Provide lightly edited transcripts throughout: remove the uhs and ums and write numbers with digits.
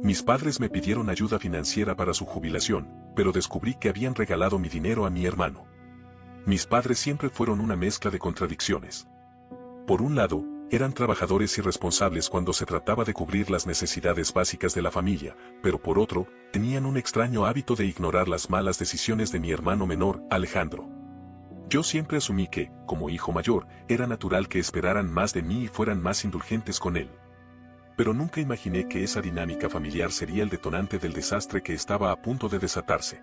Mis padres me pidieron ayuda financiera para su jubilación, pero descubrí que habían regalado mi dinero a mi hermano. Mis padres siempre fueron una mezcla de contradicciones. Por un lado, eran trabajadores irresponsables cuando se trataba de cubrir las necesidades básicas de la familia, pero por otro, tenían un extraño hábito de ignorar las malas decisiones de mi hermano menor, Alejandro. Yo siempre asumí que, como hijo mayor, era natural que esperaran más de mí y fueran más indulgentes con él. Pero nunca imaginé que esa dinámica familiar sería el detonante del desastre que estaba a punto de desatarse.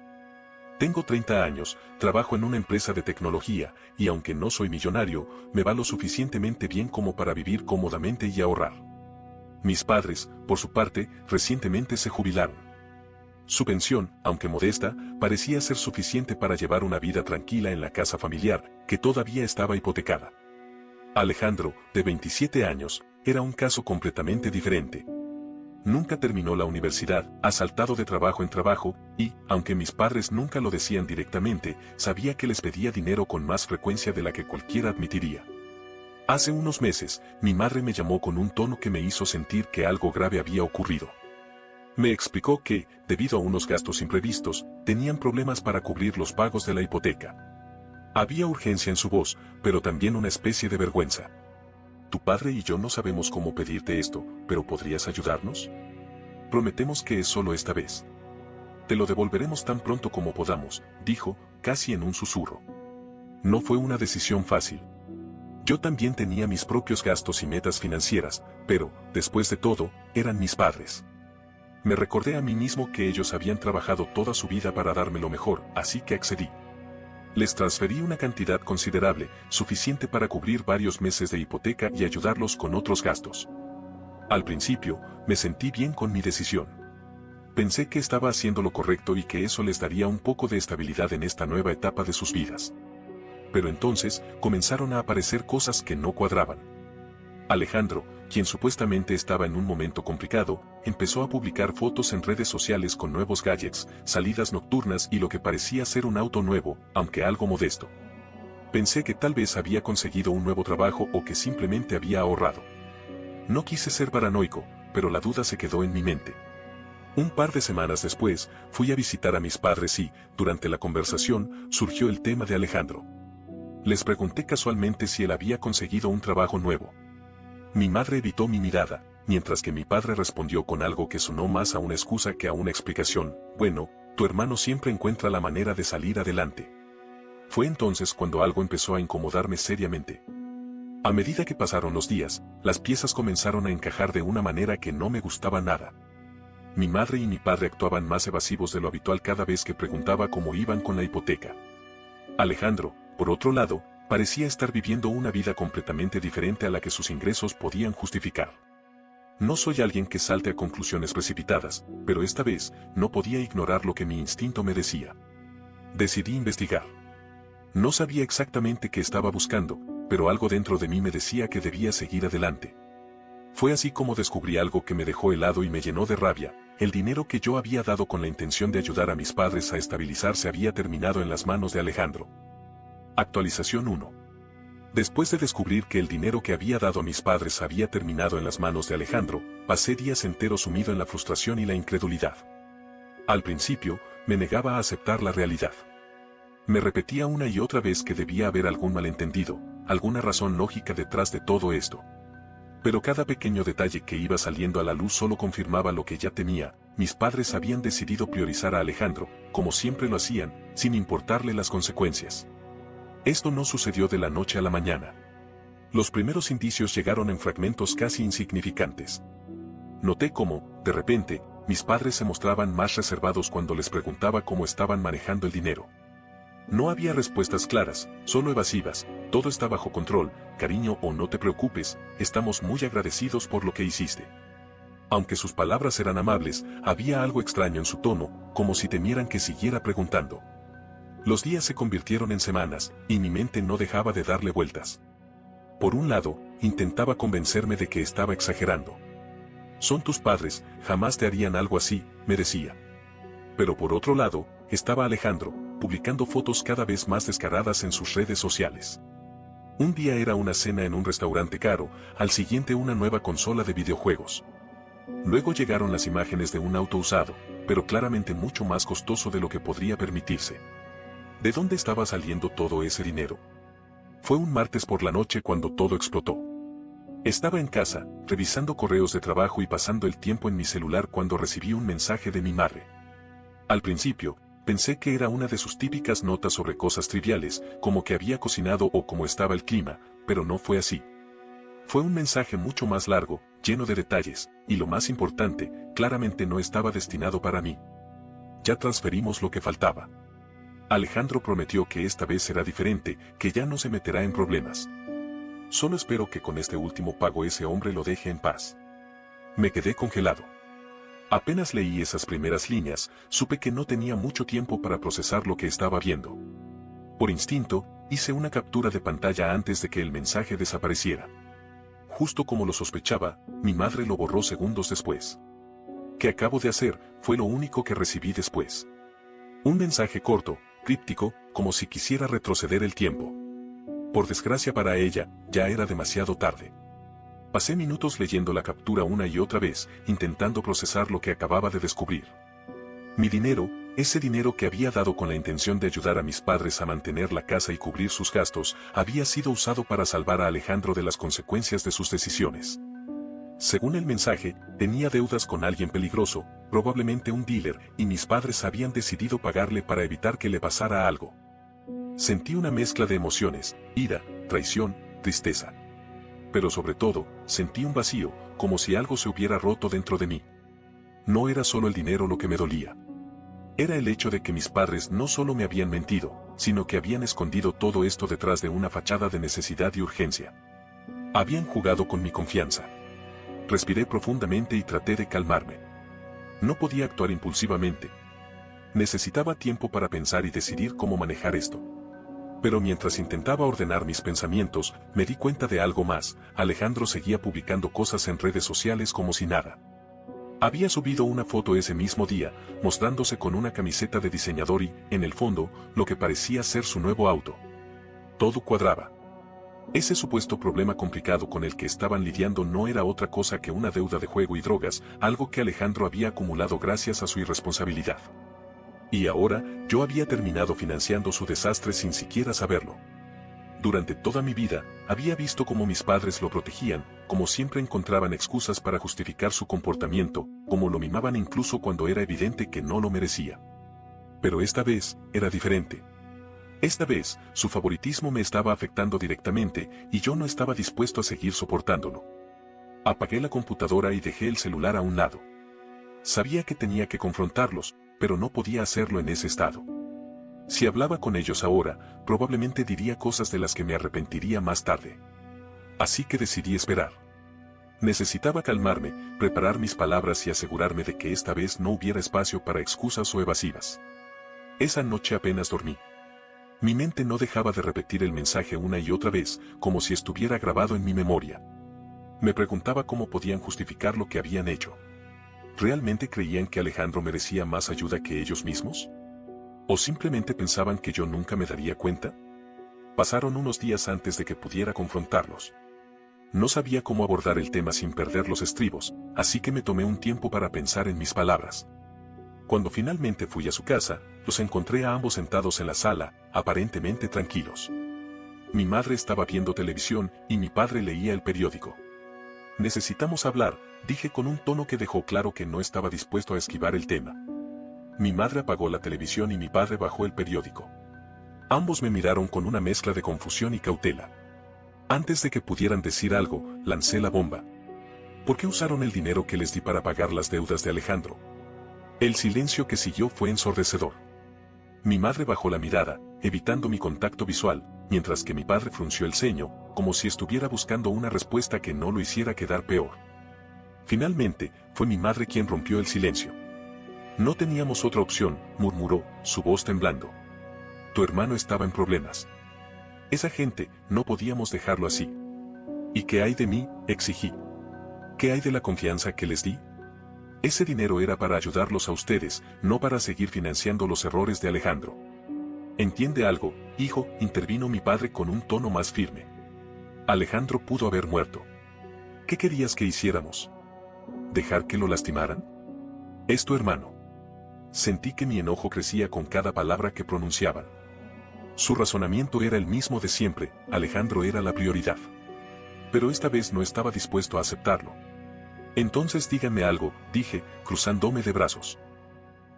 Tengo 30 años, trabajo en una empresa de tecnología, y aunque no soy millonario, me va lo suficientemente bien como para vivir cómodamente y ahorrar. Mis padres, por su parte, recientemente se jubilaron. Su pensión, aunque modesta, parecía ser suficiente para llevar una vida tranquila en la casa familiar, que todavía estaba hipotecada. Alejandro, de 27 años, era un caso completamente diferente. Nunca terminó la universidad, ha saltado de trabajo en trabajo, y, aunque mis padres nunca lo decían directamente, sabía que les pedía dinero con más frecuencia de la que cualquiera admitiría. Hace unos meses, mi madre me llamó con un tono que me hizo sentir que algo grave había ocurrido. Me explicó que, debido a unos gastos imprevistos, tenían problemas para cubrir los pagos de la hipoteca. Había urgencia en su voz, pero también una especie de vergüenza. Tu padre y yo no sabemos cómo pedirte esto, pero ¿podrías ayudarnos? Prometemos que es solo esta vez. Te lo devolveremos tan pronto como podamos, dijo, casi en un susurro. No fue una decisión fácil. Yo también tenía mis propios gastos y metas financieras, pero, después de todo, eran mis padres. Me recordé a mí mismo que ellos habían trabajado toda su vida para darme lo mejor, así que accedí. Les transferí una cantidad considerable, suficiente para cubrir varios meses de hipoteca y ayudarlos con otros gastos. Al principio, me sentí bien con mi decisión. Pensé que estaba haciendo lo correcto y que eso les daría un poco de estabilidad en esta nueva etapa de sus vidas. Pero entonces, comenzaron a aparecer cosas que no cuadraban. Alejandro, quien supuestamente estaba en un momento complicado, empezó a publicar fotos en redes sociales con nuevos gadgets, salidas nocturnas y lo que parecía ser un auto nuevo, aunque algo modesto. Pensé que tal vez había conseguido un nuevo trabajo o que simplemente había ahorrado. No quise ser paranoico, pero la duda se quedó en mi mente. Un par de semanas después, fui a visitar a mis padres y, durante la conversación, surgió el tema de Alejandro. Les pregunté casualmente si él había conseguido un trabajo nuevo. Mi madre evitó mi mirada, mientras que mi padre respondió con algo que sonó más a una excusa que a una explicación. Bueno, tu hermano siempre encuentra la manera de salir adelante. Fue entonces cuando algo empezó a incomodarme seriamente. A medida que pasaron los días, las piezas comenzaron a encajar de una manera que no me gustaba nada. Mi madre y mi padre actuaban más evasivos de lo habitual cada vez que preguntaba cómo iban con la hipoteca. Alejandro, por otro lado, parecía estar viviendo una vida completamente diferente a la que sus ingresos podían justificar. No soy alguien que salte a conclusiones precipitadas, pero esta vez no podía ignorar lo que mi instinto me decía. Decidí investigar. No sabía exactamente qué estaba buscando, pero algo dentro de mí me decía que debía seguir adelante. Fue así como descubrí algo que me dejó helado y me llenó de rabia. El dinero que yo había dado con la intención de ayudar a mis padres a estabilizarse había terminado en las manos de Alejandro. Actualización 1. Después de descubrir que el dinero que había dado a mis padres había terminado en las manos de Alejandro, pasé días enteros sumido en la frustración y la incredulidad. Al principio, me negaba a aceptar la realidad. Me repetía una y otra vez que debía haber algún malentendido, alguna razón lógica detrás de todo esto. Pero cada pequeño detalle que iba saliendo a la luz solo confirmaba lo que ya temía. Mis padres habían decidido priorizar a Alejandro, como siempre lo hacían, sin importarle las consecuencias. Esto no sucedió de la noche a la mañana. Los primeros indicios llegaron en fragmentos casi insignificantes. Noté cómo, de repente, mis padres se mostraban más reservados cuando les preguntaba cómo estaban manejando el dinero. No había respuestas claras, solo evasivas. Todo está bajo control, cariño, o no te preocupes, estamos muy agradecidos por lo que hiciste. Aunque sus palabras eran amables, había algo extraño en su tono, como si temieran que siguiera preguntando. Los días se convirtieron en semanas, y mi mente no dejaba de darle vueltas. Por un lado, intentaba convencerme de que estaba exagerando. Son tus padres, jamás te harían algo así, me decía. Pero por otro lado, estaba Alejandro, publicando fotos cada vez más descaradas en sus redes sociales. Un día era una cena en un restaurante caro, al siguiente una nueva consola de videojuegos. Luego llegaron las imágenes de un auto usado, pero claramente mucho más costoso de lo que podría permitirse. ¿De dónde estaba saliendo todo ese dinero? Fue un martes por la noche cuando todo explotó. Estaba en casa, revisando correos de trabajo y pasando el tiempo en mi celular cuando recibí un mensaje de mi madre. Al principio, pensé que era una de sus típicas notas sobre cosas triviales, como que había cocinado o cómo estaba el clima, pero no fue así. Fue un mensaje mucho más largo, lleno de detalles, y lo más importante, claramente no estaba destinado para mí. Ya transferimos lo que faltaba. Alejandro prometió que esta vez será diferente, que ya no se meterá en problemas. Solo espero que con este último pago ese hombre lo deje en paz. Me quedé congelado. Apenas leí esas primeras líneas, supe que no tenía mucho tiempo para procesar lo que estaba viendo. Por instinto, hice una captura de pantalla antes de que el mensaje desapareciera. Justo como lo sospechaba, mi madre lo borró segundos después. ¿Qué acabo de hacer? Fue lo único que recibí después. Un mensaje corto, críptico, como si quisiera retroceder el tiempo. Por desgracia para ella, ya era demasiado tarde. Pasé minutos leyendo la captura una y otra vez, intentando procesar lo que acababa de descubrir. Mi dinero, ese dinero que había dado con la intención de ayudar a mis padres a mantener la casa y cubrir sus gastos, había sido usado para salvar a Alejandro de las consecuencias de sus decisiones. Según el mensaje, tenía deudas con alguien peligroso, probablemente un dealer, y mis padres habían decidido pagarle para evitar que le pasara algo. Sentí una mezcla de emociones, ira, traición, tristeza. Pero sobre todo, sentí un vacío, como si algo se hubiera roto dentro de mí. No era solo el dinero lo que me dolía. Era el hecho de que mis padres no solo me habían mentido, sino que habían escondido todo esto detrás de una fachada de necesidad y urgencia. Habían jugado con mi confianza. Respiré profundamente y traté de calmarme. No podía actuar impulsivamente. Necesitaba tiempo para pensar y decidir cómo manejar esto. Pero mientras intentaba ordenar mis pensamientos, me di cuenta de algo más. Alejandro seguía publicando cosas en redes sociales como si nada. Había subido una foto ese mismo día, mostrándose con una camiseta de diseñador y, en el fondo, lo que parecía ser su nuevo auto. Todo cuadraba. Ese supuesto problema complicado con el que estaban lidiando no era otra cosa que una deuda de juego y drogas, algo que Alejandro había acumulado gracias a su irresponsabilidad. Y ahora, yo había terminado financiando su desastre sin siquiera saberlo. Durante toda mi vida, había visto cómo mis padres lo protegían, como siempre encontraban excusas para justificar su comportamiento, como lo mimaban incluso cuando era evidente que no lo merecía. Pero esta vez, era diferente. Esta vez, su favoritismo me estaba afectando directamente, y yo no estaba dispuesto a seguir soportándolo. Apagué la computadora y dejé el celular a un lado. Sabía que tenía que confrontarlos, pero no podía hacerlo en ese estado. Si hablaba con ellos ahora, probablemente diría cosas de las que me arrepentiría más tarde. Así que decidí esperar. Necesitaba calmarme, preparar mis palabras y asegurarme de que esta vez no hubiera espacio para excusas o evasivas. Esa noche apenas dormí. Mi mente no dejaba de repetir el mensaje una y otra vez, como si estuviera grabado en mi memoria. Me preguntaba cómo podían justificar lo que habían hecho. ¿Realmente creían que Alejandro merecía más ayuda que ellos mismos? ¿O simplemente pensaban que yo nunca me daría cuenta? Pasaron unos días antes de que pudiera confrontarlos. No sabía cómo abordar el tema sin perder los estribos, así que me tomé un tiempo para pensar en mis palabras. Cuando finalmente fui a su casa, los encontré a ambos sentados en la sala, aparentemente tranquilos. Mi madre estaba viendo televisión y mi padre leía el periódico. Necesitamos hablar, dije con un tono que dejó claro que no estaba dispuesto a esquivar el tema. Mi madre apagó la televisión y mi padre bajó el periódico. Ambos me miraron con una mezcla de confusión y cautela. Antes de que pudieran decir algo, lancé la bomba. ¿Por qué usaron el dinero que les di para pagar las deudas de Alejandro? El silencio que siguió fue ensordecedor. Mi madre bajó la mirada, evitando mi contacto visual, mientras que mi padre frunció el ceño, como si estuviera buscando una respuesta que no lo hiciera quedar peor. Finalmente, fue mi madre quien rompió el silencio. No teníamos otra opción, murmuró, su voz temblando. Tu hermano estaba en problemas. Esa gente, no podíamos dejarlo así. ¿Y qué hay de mí?, exigí. ¿Qué hay de la confianza que les di? Ese dinero era para ayudarlos a ustedes, no para seguir financiando los errores de Alejandro. Entiende algo, hijo, intervino mi padre con un tono más firme. Alejandro pudo haber muerto. ¿Qué querías que hiciéramos? ¿Dejar que lo lastimaran? Es tu hermano. Sentí que mi enojo crecía con cada palabra que pronunciaban. Su razonamiento era el mismo de siempre, Alejandro era la prioridad. Pero esta vez no estaba dispuesto a aceptarlo. Entonces díganme algo, dije, cruzándome de brazos.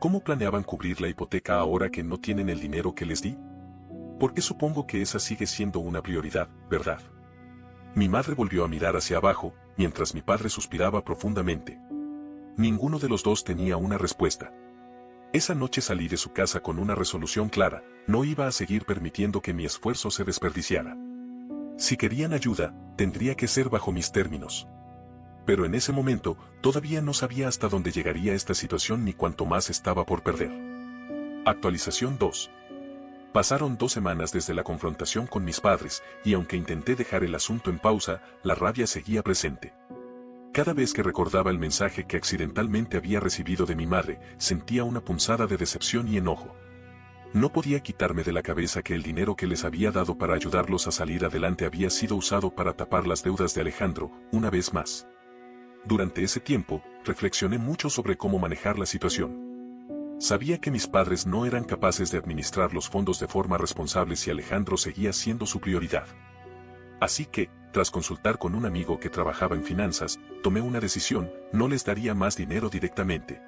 ¿Cómo planeaban cubrir la hipoteca ahora que no tienen el dinero que les di? Porque supongo que esa sigue siendo una prioridad, ¿verdad? Mi madre volvió a mirar hacia abajo, mientras mi padre suspiraba profundamente. Ninguno de los dos tenía una respuesta. Esa noche salí de su casa con una resolución clara, no iba a seguir permitiendo que mi esfuerzo se desperdiciara. Si querían ayuda, tendría que ser bajo mis términos. Pero en ese momento, todavía no sabía hasta dónde llegaría esta situación ni cuánto más estaba por perder. Actualización 2. Pasaron 2 semanas desde la confrontación con mis padres, y aunque intenté dejar el asunto en pausa, la rabia seguía presente. Cada vez que recordaba el mensaje que accidentalmente había recibido de mi madre, sentía una punzada de decepción y enojo. No podía quitarme de la cabeza que el dinero que les había dado para ayudarlos a salir adelante había sido usado para tapar las deudas de Alejandro, una vez más. Durante ese tiempo, reflexioné mucho sobre cómo manejar la situación. Sabía que mis padres no eran capaces de administrar los fondos de forma responsable si Alejandro seguía siendo su prioridad. Así que, tras consultar con un amigo que trabajaba en finanzas, tomé una decisión: no les daría más dinero directamente.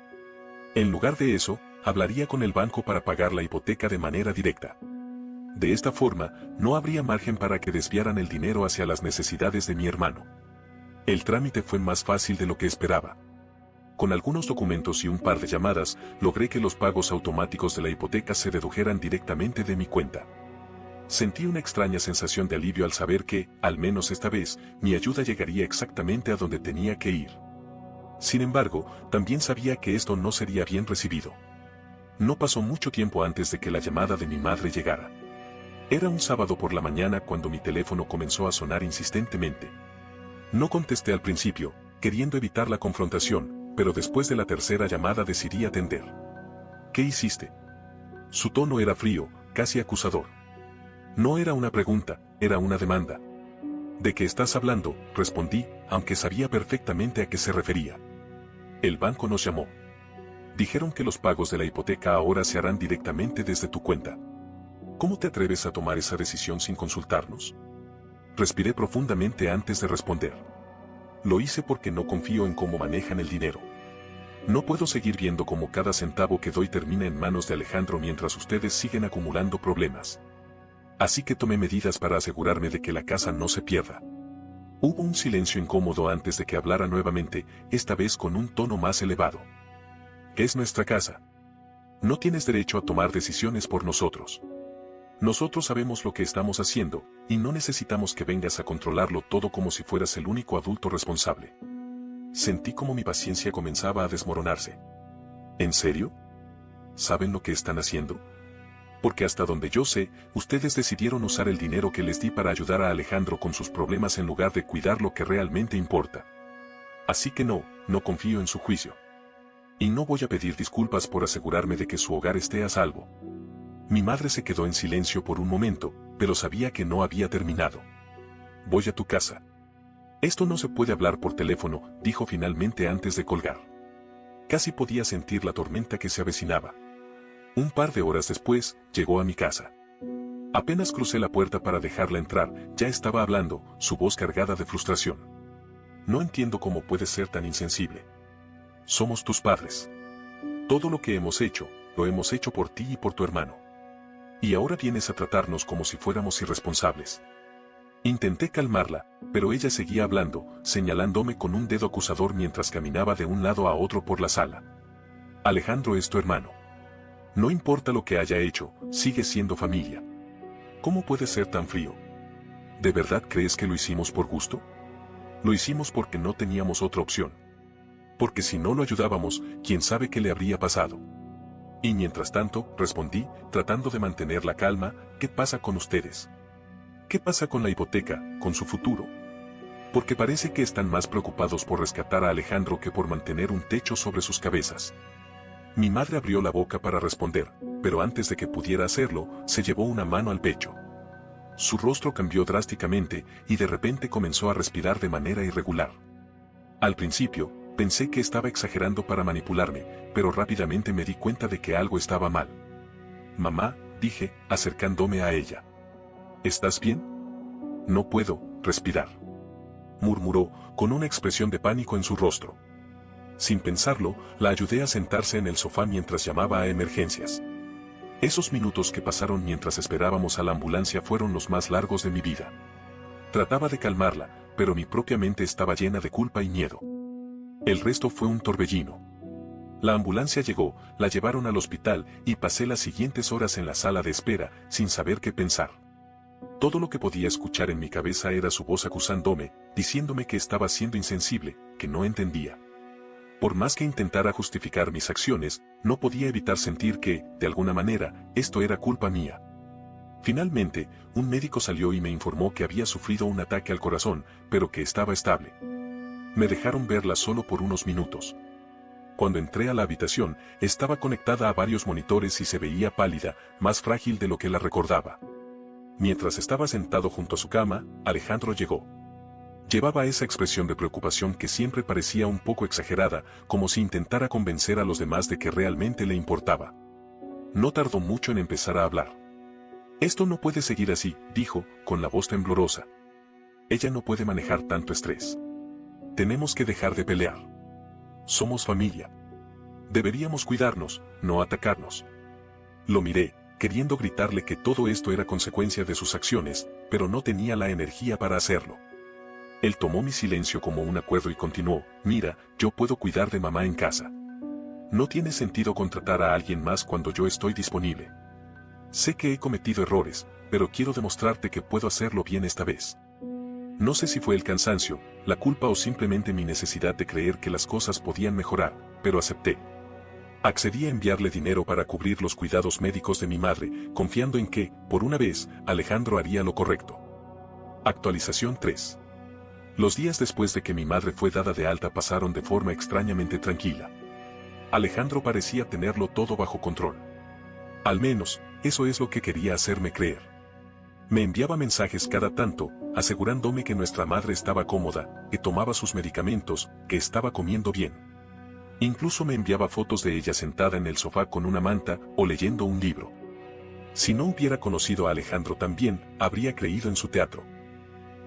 En lugar de eso, hablaría con el banco para pagar la hipoteca de manera directa. De esta forma, no habría margen para que desviaran el dinero hacia las necesidades de mi hermano. El trámite fue más fácil de lo que esperaba. Con algunos documentos y un par de llamadas, logré que los pagos automáticos de la hipoteca se dedujeran directamente de mi cuenta. Sentí una extraña sensación de alivio al saber que, al menos esta vez, mi ayuda llegaría exactamente a donde tenía que ir. Sin embargo, también sabía que esto no sería bien recibido. No pasó mucho tiempo antes de que la llamada de mi madre llegara. Era un sábado por la mañana cuando mi teléfono comenzó a sonar insistentemente. No contesté al principio, queriendo evitar la confrontación, pero después de la tercera llamada decidí atender. ¿Qué hiciste? Su tono era frío, casi acusador. No era una pregunta, era una demanda. ¿De qué estás hablando?, respondí, aunque sabía perfectamente a qué se refería. El banco nos llamó. Dijeron que los pagos de la hipoteca ahora se harán directamente desde tu cuenta. ¿Cómo te atreves a tomar esa decisión sin consultarnos? Respiré profundamente antes de responder. Lo hice porque no confío en cómo manejan el dinero. No puedo seguir viendo cómo cada centavo que doy termina en manos de Alejandro mientras ustedes siguen acumulando problemas. Así que tomé medidas para asegurarme de que la casa no se pierda. Hubo un silencio incómodo antes de que hablara nuevamente, esta vez con un tono más elevado. Es nuestra casa. No tienes derecho a tomar decisiones por nosotros. Nosotros sabemos lo que estamos haciendo, y no necesitamos que vengas a controlarlo todo como si fueras el único adulto responsable. Sentí como mi paciencia comenzaba a desmoronarse. ¿En serio? ¿Saben lo que están haciendo? Porque hasta donde yo sé, ustedes decidieron usar el dinero que les di para ayudar a Alejandro con sus problemas en lugar de cuidar lo que realmente importa. Así que no confío en su juicio. Y no voy a pedir disculpas por asegurarme de que su hogar esté a salvo. Mi madre se quedó en silencio por un momento, pero sabía que no había terminado. Voy a tu casa. Esto no se puede hablar por teléfono, dijo finalmente antes de colgar. Casi podía sentir la tormenta que se avecinaba. Un par de horas después, llegó a mi casa. Apenas crucé la puerta para dejarla entrar, ya estaba hablando, su voz cargada de frustración. No entiendo cómo puedes ser tan insensible. Somos tus padres. Todo lo que hemos hecho, lo hemos hecho por ti y por tu hermano. Y ahora vienes a tratarnos como si fuéramos irresponsables. Intenté calmarla, pero ella seguía hablando, señalándome con un dedo acusador mientras caminaba de un lado a otro por la sala. Alejandro es tu hermano. No importa lo que haya hecho, sigue siendo familia. ¿Cómo puedes ser tan frío? ¿De verdad crees que lo hicimos por gusto? Lo hicimos porque no teníamos otra opción. Porque si no lo ayudábamos, quién sabe qué le habría pasado. Y mientras tanto, respondí, tratando de mantener la calma, ¿qué pasa con ustedes? ¿Qué pasa con la hipoteca, con su futuro? Porque parece que están más preocupados por rescatar a Alejandro que por mantener un techo sobre sus cabezas. Mi madre abrió la boca para responder, pero antes de que pudiera hacerlo, se llevó una mano al pecho. Su rostro cambió drásticamente y de repente comenzó a respirar de manera irregular. Al principio, Pensé que estaba exagerando para manipularme, pero rápidamente me di cuenta de que algo estaba mal. Mamá, dije, acercándome a ella. ¿Estás bien? No puedo respirar, murmuró, con una expresión de pánico en su rostro. Sin pensarlo, la ayudé a sentarse en el sofá mientras llamaba a emergencias. Esos minutos que pasaron mientras esperábamos a la ambulancia fueron los más largos de mi vida. Trataba de calmarla, pero mi propia mente estaba llena de culpa y miedo. El resto fue un torbellino. La ambulancia llegó, la llevaron al hospital y pasé las siguientes horas en la sala de espera, sin saber qué pensar. Todo lo que podía escuchar en mi cabeza era su voz acusándome, diciéndome que estaba siendo insensible, que no entendía. Por más que intentara justificar mis acciones, no podía evitar sentir que, de alguna manera, esto era culpa mía. Finalmente, un médico salió y me informó que había sufrido un ataque al corazón, pero que estaba estable. Me dejaron verla solo por unos minutos. Cuando entré a la habitación, estaba conectada a varios monitores y se veía pálida, más frágil de lo que la recordaba. Mientras estaba sentado junto a su cama, Alejandro llegó. Llevaba esa expresión de preocupación que siempre parecía un poco exagerada, como si intentara convencer a los demás de que realmente le importaba. No tardó mucho en empezar a hablar. Esto no puede seguir así, dijo, con la voz temblorosa. Ella no puede manejar tanto estrés. Tenemos que dejar de pelear. Somos familia. Deberíamos cuidarnos, no atacarnos. Lo miré, queriendo gritarle que todo esto era consecuencia de sus acciones, pero no tenía la energía para hacerlo. Él tomó mi silencio como un acuerdo y continuó, mira, yo puedo cuidar de mamá en casa. No tiene sentido contratar a alguien más cuando yo estoy disponible. Sé que he cometido errores, pero quiero demostrarte que puedo hacerlo bien esta vez. No sé si fue el cansancio, la culpa o simplemente mi necesidad de creer que las cosas podían mejorar, pero acepté. Accedí a enviarle dinero para cubrir los cuidados médicos de mi madre, confiando en que, por una vez, Alejandro haría lo correcto. Actualización 3. Los días después de que mi madre fue dada de alta pasaron de forma extrañamente tranquila. Alejandro parecía tenerlo todo bajo control. Al menos, eso es lo que quería hacerme creer. Me enviaba mensajes cada tanto, asegurándome que nuestra madre estaba cómoda, que tomaba sus medicamentos, que estaba comiendo bien. Incluso me enviaba fotos de ella sentada en el sofá con una manta o leyendo un libro. Si no hubiera conocido a Alejandro también, habría creído en su teatro.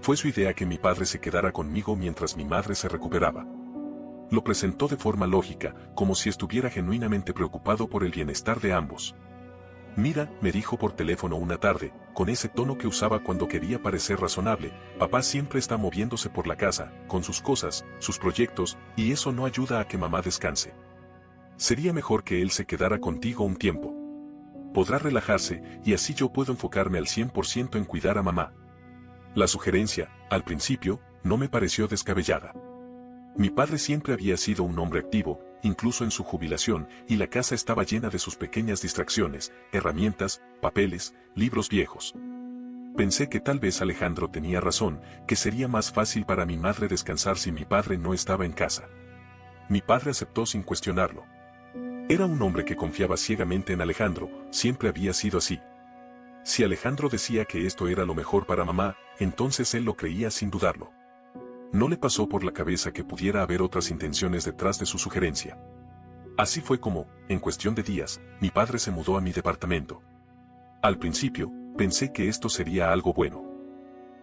Fue su idea que mi padre se quedara conmigo mientras mi madre se recuperaba. Lo presentó de forma lógica, como si estuviera genuinamente preocupado por el bienestar de ambos. Mira, me dijo por teléfono una tarde, con ese tono que usaba cuando quería parecer razonable, papá siempre está moviéndose por la casa, con sus cosas, sus proyectos, y eso no ayuda a que mamá descanse. Sería mejor que él se quedara contigo un tiempo. Podrá relajarse, y así yo puedo enfocarme al 100% en cuidar a mamá. La sugerencia, al principio, no me pareció descabellada. Mi padre siempre había sido un hombre activo, incluso en su jubilación, y la casa estaba llena de sus pequeñas distracciones, herramientas, papeles, libros viejos. Pensé que tal vez Alejandro tenía razón, que sería más fácil para mi madre descansar si mi padre no estaba en casa. Mi padre aceptó sin cuestionarlo. Era un hombre que confiaba ciegamente en Alejandro, siempre había sido así. Si Alejandro decía que esto era lo mejor para mamá, entonces él lo creía sin dudarlo. No le pasó por la cabeza que pudiera haber otras intenciones detrás de su sugerencia. Así fue como, en cuestión de días, mi padre se mudó a mi departamento. Al principio, pensé que esto sería algo bueno.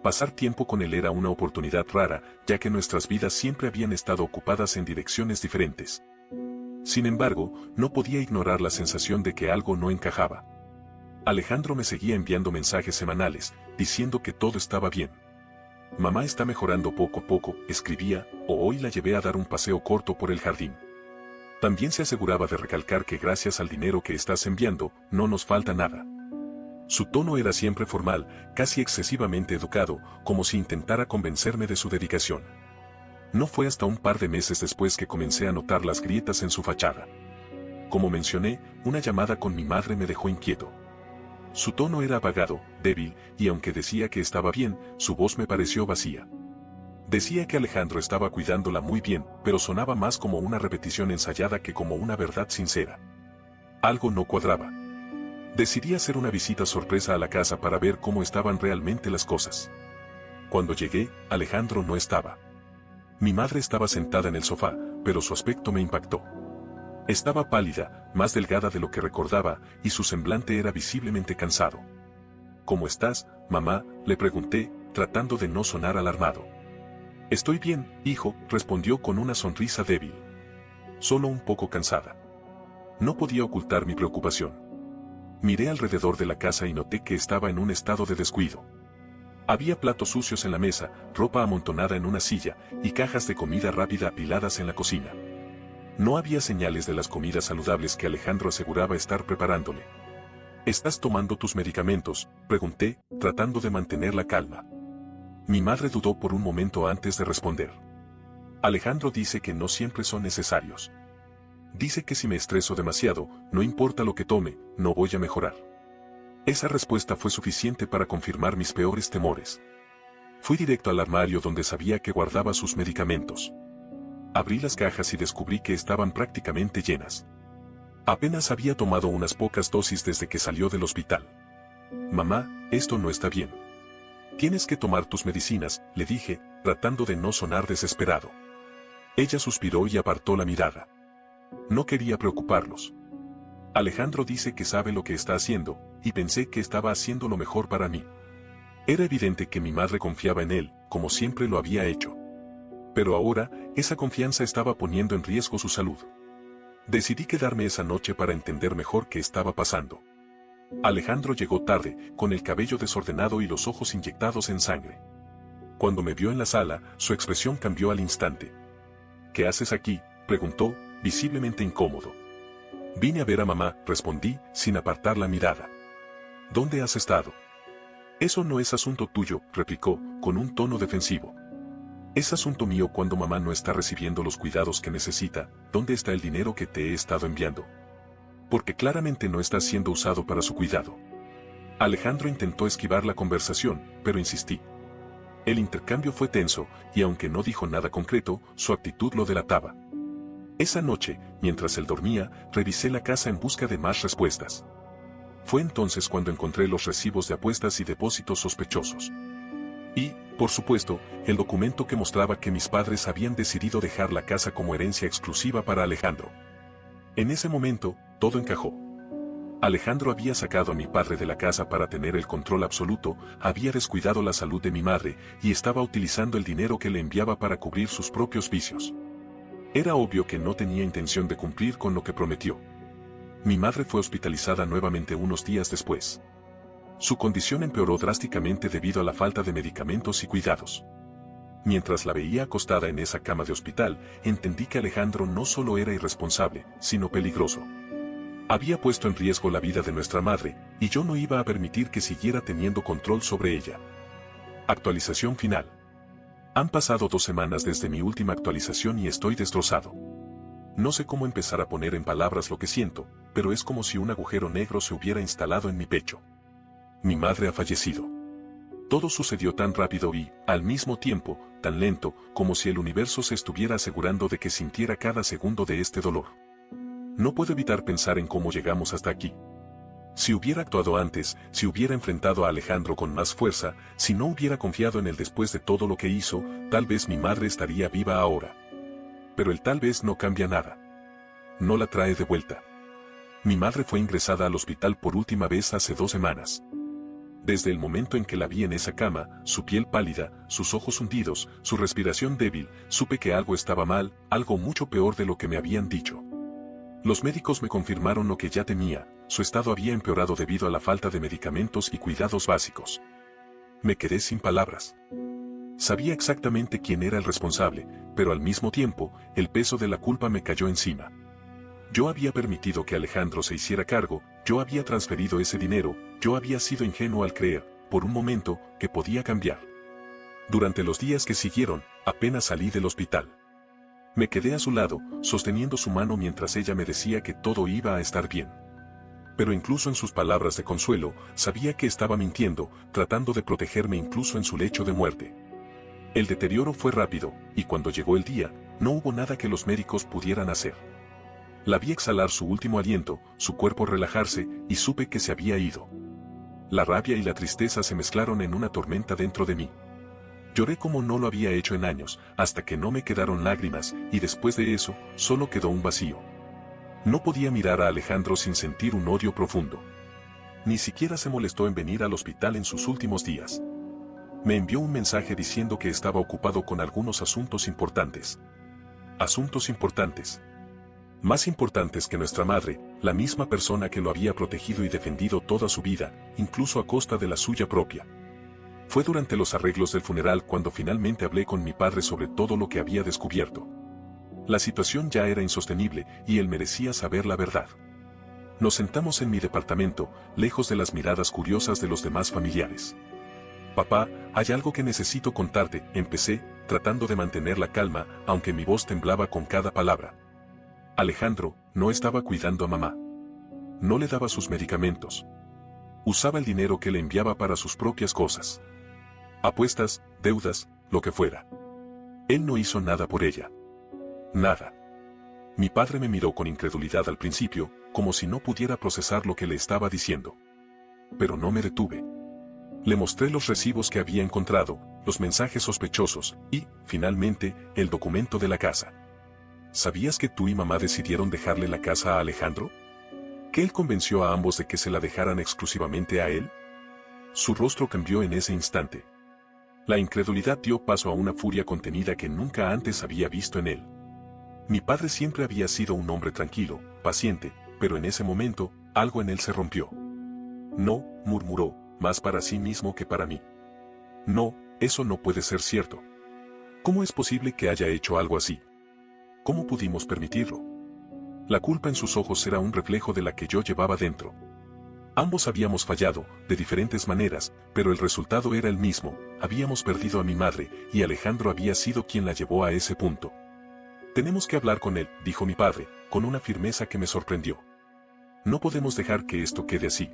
Pasar tiempo con él era una oportunidad rara, ya que nuestras vidas siempre habían estado ocupadas en direcciones diferentes. Sin embargo, no podía ignorar la sensación de que algo no encajaba. Alejandro me seguía enviando mensajes semanales, diciendo que todo estaba bien. Mamá está mejorando poco a poco, escribía, o hoy la llevé a dar un paseo corto por el jardín. También se aseguraba de recalcar que gracias al dinero que estás enviando, no nos falta nada. Su tono era siempre formal, casi excesivamente educado, como si intentara convencerme de su dedicación. No fue hasta un par de meses después que comencé a notar las grietas en su fachada. Como mencioné, una llamada con mi madre me dejó inquieto. Su tono era apagado, débil, y aunque decía que estaba bien, su voz me pareció vacía. Decía que Alejandro estaba cuidándola muy bien, pero sonaba más como una repetición ensayada que como una verdad sincera. Algo no cuadraba. Decidí hacer una visita sorpresa a la casa para ver cómo estaban realmente las cosas. Cuando llegué, Alejandro no estaba. Mi madre estaba sentada en el sofá, pero su aspecto me impactó. Estaba pálida, más delgada de lo que recordaba, y su semblante era visiblemente cansado. ¿Cómo estás, mamá?, le pregunté, tratando de no sonar alarmado. Estoy bien, hijo, respondió con una sonrisa débil. Solo un poco cansada. No podía ocultar mi preocupación. Miré alrededor de la casa y noté que estaba en un estado de descuido. Había platos sucios en la mesa, ropa amontonada en una silla, y cajas de comida rápida apiladas en la cocina. No había señales de las comidas saludables que Alejandro aseguraba estar preparándole. ¿Estás tomando tus medicamentos?, pregunté, tratando de mantener la calma. Mi madre dudó por un momento antes de responder. Alejandro dice que no siempre son necesarios. Dice que si me estreso demasiado, no importa lo que tome, no voy a mejorar. Esa respuesta fue suficiente para confirmar mis peores temores. Fui directo al armario donde sabía que guardaba sus medicamentos. Abrí las cajas y descubrí que estaban prácticamente llenas. Apenas había tomado unas pocas dosis desde que salió del hospital. Mamá, esto no está bien. Tienes que tomar tus medicinas, le dije, tratando de no sonar desesperado. Ella suspiró y apartó la mirada. No quería preocuparlos. Alejandro dice que sabe lo que está haciendo, y pensé que estaba haciendo lo mejor para mí. Era evidente que mi madre confiaba en él, como siempre lo había hecho. Pero ahora, esa confianza estaba poniendo en riesgo su salud. Decidí quedarme esa noche para entender mejor qué estaba pasando. Alejandro llegó tarde, con el cabello desordenado y los ojos inyectados en sangre. Cuando me vio en la sala, su expresión cambió al instante. ¿Qué haces aquí?, preguntó, visiblemente incómodo. Vine a ver a mamá, respondí, sin apartar la mirada. ¿Dónde has estado? Eso no es asunto tuyo, replicó, con un tono defensivo. Es asunto mío cuando mamá no está recibiendo los cuidados que necesita. ¿Dónde está el dinero que te he estado enviando? Porque claramente no está siendo usado para su cuidado. Alejandro intentó esquivar la conversación, pero insistí. El intercambio fue tenso, y aunque no dijo nada concreto, su actitud lo delataba. Esa noche, mientras él dormía, revisé la casa en busca de más respuestas. Fue entonces cuando encontré los recibos de apuestas y depósitos sospechosos. Y, por supuesto, el documento que mostraba que mis padres habían decidido dejar la casa como herencia exclusiva para Alejandro. En ese momento, todo encajó. Alejandro había sacado a mi padre de la casa para tener el control absoluto, había descuidado la salud de mi madre, y estaba utilizando el dinero que le enviaba para cubrir sus propios vicios. Era obvio que no tenía intención de cumplir con lo que prometió. Mi madre fue hospitalizada nuevamente unos días después. Su condición empeoró drásticamente debido a la falta de medicamentos y cuidados. Mientras la veía acostada en esa cama de hospital, entendí que Alejandro no solo era irresponsable, sino peligroso. Había puesto en riesgo la vida de nuestra madre, y yo no iba a permitir que siguiera teniendo control sobre ella. Actualización final. Han pasado 2 semanas desde mi última actualización y estoy destrozado. No sé cómo empezar a poner en palabras lo que siento, pero es como si un agujero negro se hubiera instalado en mi pecho. Mi madre ha fallecido. Todo sucedió tan rápido y, al mismo tiempo, tan lento, como si el universo se estuviera asegurando de que sintiera cada segundo de este dolor. No puedo evitar pensar en cómo llegamos hasta aquí. Si hubiera actuado antes, si hubiera enfrentado a Alejandro con más fuerza, si no hubiera confiado en él después de todo lo que hizo, tal vez mi madre estaría viva ahora. Pero el tal vez no cambia nada. No la trae de vuelta. Mi madre fue ingresada al hospital por última vez hace 2 semanas. Desde el momento en que la vi en esa cama, su piel pálida, sus ojos hundidos, su respiración débil, supe que algo estaba mal, algo mucho peor de lo que me habían dicho. Los médicos me confirmaron lo que ya temía, su estado había empeorado debido a la falta de medicamentos y cuidados básicos. Me quedé sin palabras. Sabía exactamente quién era el responsable, pero al mismo tiempo, el peso de la culpa me cayó encima. Yo había permitido que Alejandro se hiciera cargo, yo había transferido ese dinero, yo había sido ingenuo al creer, por un momento, que podía cambiar. Durante los días que siguieron, apenas salí del hospital. Me quedé a su lado, sosteniendo su mano mientras ella me decía que todo iba a estar bien. Pero incluso en sus palabras de consuelo, sabía que estaba mintiendo, tratando de protegerme incluso en su lecho de muerte. El deterioro fue rápido, y cuando llegó el día, no hubo nada que los médicos pudieran hacer. La vi exhalar su último aliento, su cuerpo relajarse, y supe que se había ido. La rabia y la tristeza se mezclaron en una tormenta dentro de mí. Lloré como no lo había hecho en años, hasta que no me quedaron lágrimas, y después de eso, solo quedó un vacío. No podía mirar a Alejandro sin sentir un odio profundo. Ni siquiera se molestó en venir al hospital en sus últimos días. Me envió un mensaje diciendo que estaba ocupado con algunos asuntos importantes. Asuntos importantes. Más importantes que nuestra madre, la misma persona que lo había protegido y defendido toda su vida, incluso a costa de la suya propia. Fue durante los arreglos del funeral cuando finalmente hablé con mi padre sobre todo lo que había descubierto. La situación ya era insostenible y él merecía saber la verdad. Nos sentamos en mi departamento, lejos de las miradas curiosas de los demás familiares. Papá, hay algo que necesito contarte, empecé, tratando de mantener la calma, aunque mi voz temblaba con cada palabra. Alejandro no estaba cuidando a mamá. No le daba sus medicamentos. Usaba el dinero que le enviaba para sus propias cosas. Apuestas, deudas, lo que fuera. Él no hizo nada por ella. Nada. Mi padre me miró con incredulidad al principio, como si no pudiera procesar lo que le estaba diciendo. Pero no me detuve. Le mostré los recibos que había encontrado, los mensajes sospechosos, y, finalmente, el documento de la casa. ¿Sabías que tú y mamá decidieron dejarle la casa a Alejandro? ¿Que él convenció a ambos de que se la dejaran exclusivamente a él? Su rostro cambió en ese instante. La incredulidad dio paso a una furia contenida que nunca antes había visto en él. Mi padre siempre había sido un hombre tranquilo, paciente, pero en ese momento, algo en él se rompió. No, murmuró, más para sí mismo que para mí. No, eso no puede ser cierto. ¿Cómo es posible que haya hecho algo así? ¿Cómo pudimos permitirlo? La culpa en sus ojos era un reflejo de la que yo llevaba dentro. Ambos habíamos fallado, de diferentes maneras, pero el resultado era el mismo, habíamos perdido a mi madre, y Alejandro había sido quien la llevó a ese punto. Tenemos que hablar con él, dijo mi padre, con una firmeza que me sorprendió. No podemos dejar que esto quede así.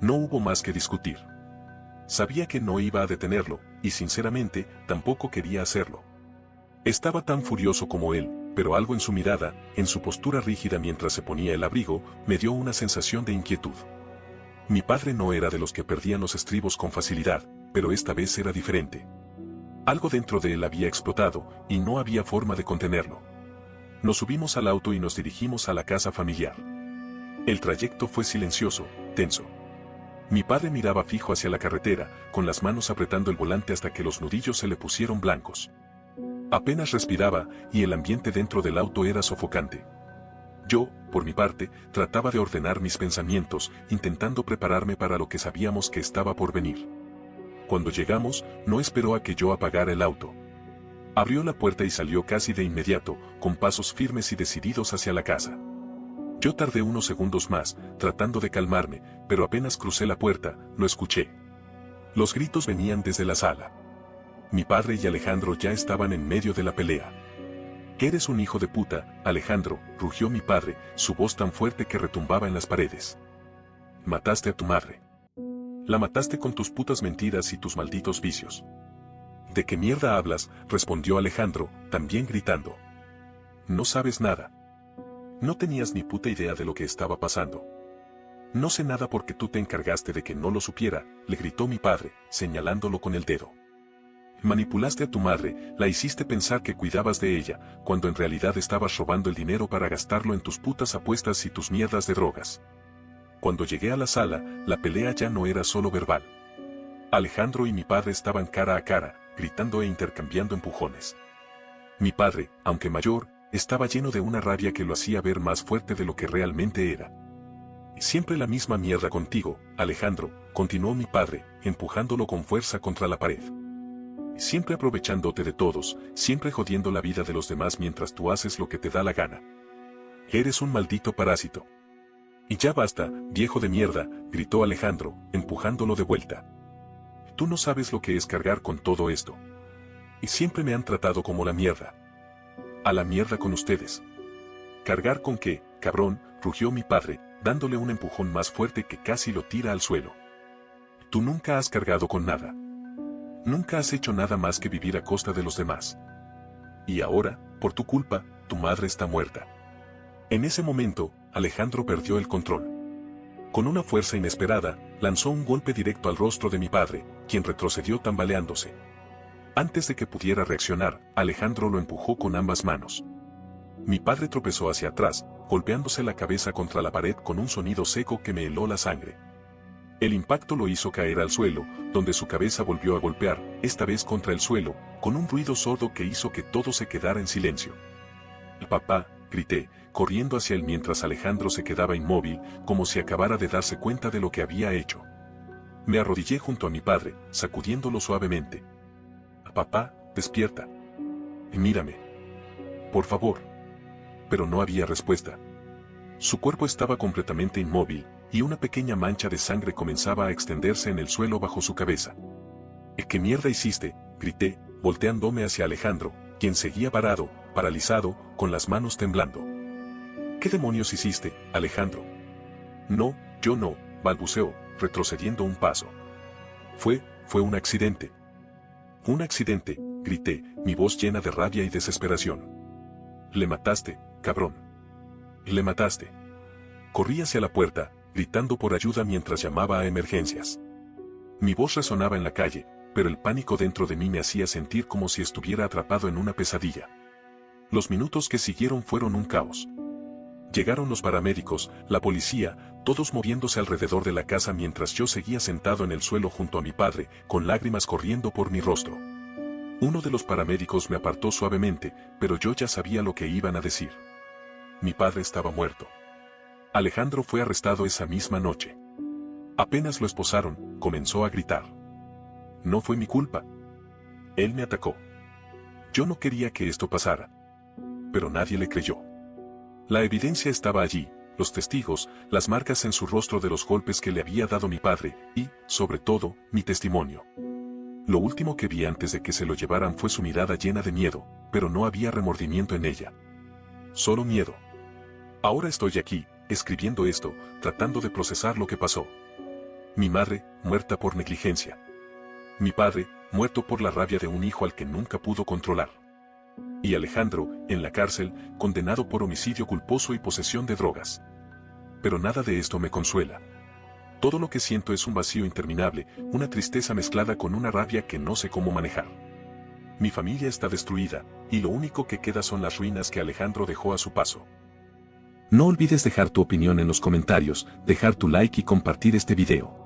No hubo más que discutir. Sabía que no iba a detenerlo, y sinceramente, tampoco quería hacerlo. Estaba tan furioso como él, pero algo en su mirada, en su postura rígida mientras se ponía el abrigo, me dio una sensación de inquietud. Mi padre no era de los que perdían los estribos con facilidad, pero esta vez era diferente. Algo dentro de él había explotado, y no había forma de contenerlo. Nos subimos al auto y nos dirigimos a la casa familiar. El trayecto fue silencioso, tenso. Mi padre miraba fijo hacia la carretera, con las manos apretando el volante hasta que los nudillos se le pusieron blancos. Apenas respiraba, y el ambiente dentro del auto era sofocante. Yo, por mi parte, trataba de ordenar mis pensamientos, intentando prepararme para lo que sabíamos que estaba por venir. Cuando llegamos, no esperó a que yo apagara el auto. Abrió la puerta y salió casi de inmediato, con pasos firmes y decididos hacia la casa. Yo tardé unos segundos más, tratando de calmarme, pero apenas crucé la puerta, lo escuché. Los gritos venían desde la sala. Mi padre y Alejandro ya estaban en medio de la pelea. «Eres un hijo de puta, Alejandro», rugió mi padre, su voz tan fuerte que retumbaba en las paredes. «Mataste a tu madre. La mataste con tus putas mentiras y tus malditos vicios». «¿De qué mierda hablas?», respondió Alejandro, también gritando. «No sabes nada. No tenías ni puta idea de lo que estaba pasando». «No sé nada porque tú te encargaste de que no lo supiera», le gritó mi padre, señalándolo con el dedo. «Manipulaste a tu madre, la hiciste pensar que cuidabas de ella, cuando en realidad estabas robando el dinero para gastarlo en tus putas apuestas y tus mierdas de drogas». Cuando llegué a la sala, la pelea ya no era solo verbal. Alejandro y mi padre estaban cara a cara, gritando e intercambiando empujones. Mi padre, aunque mayor, estaba lleno de una rabia que lo hacía ver más fuerte de lo que realmente era. «Siempre la misma mierda contigo, Alejandro», continuó mi padre, empujándolo con fuerza contra la pared. «Siempre aprovechándote de todos, siempre jodiendo la vida de los demás mientras tú haces lo que te da la gana. Eres un maldito parásito». «Y ya basta, viejo de mierda», gritó Alejandro, empujándolo de vuelta. «Tú no sabes lo que es cargar con todo esto. Y siempre me han tratado como la mierda. A la mierda con ustedes». «¿Cargar con qué, cabrón?», rugió mi padre, dándole un empujón más fuerte que casi lo tira al suelo. «Tú nunca has cargado con nada. Nunca has hecho nada más que vivir a costa de los demás. Y ahora, por tu culpa, tu madre está muerta». En ese momento, Alejandro perdió el control. Con una fuerza inesperada, lanzó un golpe directo al rostro de mi padre, quien retrocedió tambaleándose. Antes de que pudiera reaccionar, Alejandro lo empujó con ambas manos. Mi padre tropezó hacia atrás, golpeándose la cabeza contra la pared con un sonido seco que me heló la sangre. El impacto lo hizo caer al suelo, donde su cabeza volvió a golpear, esta vez contra el suelo, con un ruido sordo que hizo que todo se quedara en silencio. «Papá», grité, corriendo hacia él mientras Alejandro se quedaba inmóvil, como si acabara de darse cuenta de lo que había hecho. Me arrodillé junto a mi padre, sacudiéndolo suavemente. «Papá, despierta. Mírame. Por favor». Pero no había respuesta. Su cuerpo estaba completamente inmóvil, y una pequeña mancha de sangre comenzaba a extenderse en el suelo bajo su cabeza. «¿Qué mierda hiciste?», grité, volteándome hacia Alejandro, quien seguía parado, paralizado, con las manos temblando. «¿Qué demonios hiciste, Alejandro?». «No, yo no», balbuceó, retrocediendo un paso. Fue un accidente». «¿Un accidente?», grité, mi voz llena de rabia y desesperación. «Le mataste, cabrón. Le mataste». Corrí hacia la puerta, gritando por ayuda mientras llamaba a emergencias. Mi voz resonaba en la calle, pero el pánico dentro de mí me hacía sentir como si estuviera atrapado en una pesadilla. Los minutos que siguieron fueron un caos. Llegaron los paramédicos, la policía, todos moviéndose alrededor de la casa mientras yo seguía sentado en el suelo junto a mi padre, con lágrimas corriendo por mi rostro. Uno de los paramédicos me apartó suavemente, pero yo ya sabía lo que iban a decir. Mi padre estaba muerto. Alejandro fue arrestado esa misma noche. Apenas lo esposaron, comenzó a gritar. No fue mi culpa. Él me atacó. Yo no quería que esto pasara. Pero nadie le creyó. La evidencia estaba allí, los testigos, las marcas en su rostro de los golpes que le había dado mi padre y, sobre todo, mi testimonio. Lo último que vi antes de que se lo llevaran fue su mirada llena de miedo, pero no había remordimiento en ella. Solo miedo. Ahora estoy aquí, escribiendo esto, tratando de procesar lo que pasó. Mi madre, muerta por negligencia. Mi padre, muerto por la rabia de un hijo al que nunca pudo controlar. Y Alejandro, en la cárcel, condenado por homicidio culposo y posesión de drogas. Pero nada de esto me consuela. Todo lo que siento es un vacío interminable, una tristeza mezclada con una rabia que no sé cómo manejar. Mi familia está destruida, y lo único que queda son las ruinas que Alejandro dejó a su paso. No olvides dejar tu opinión en los comentarios, dejar tu like y compartir este video.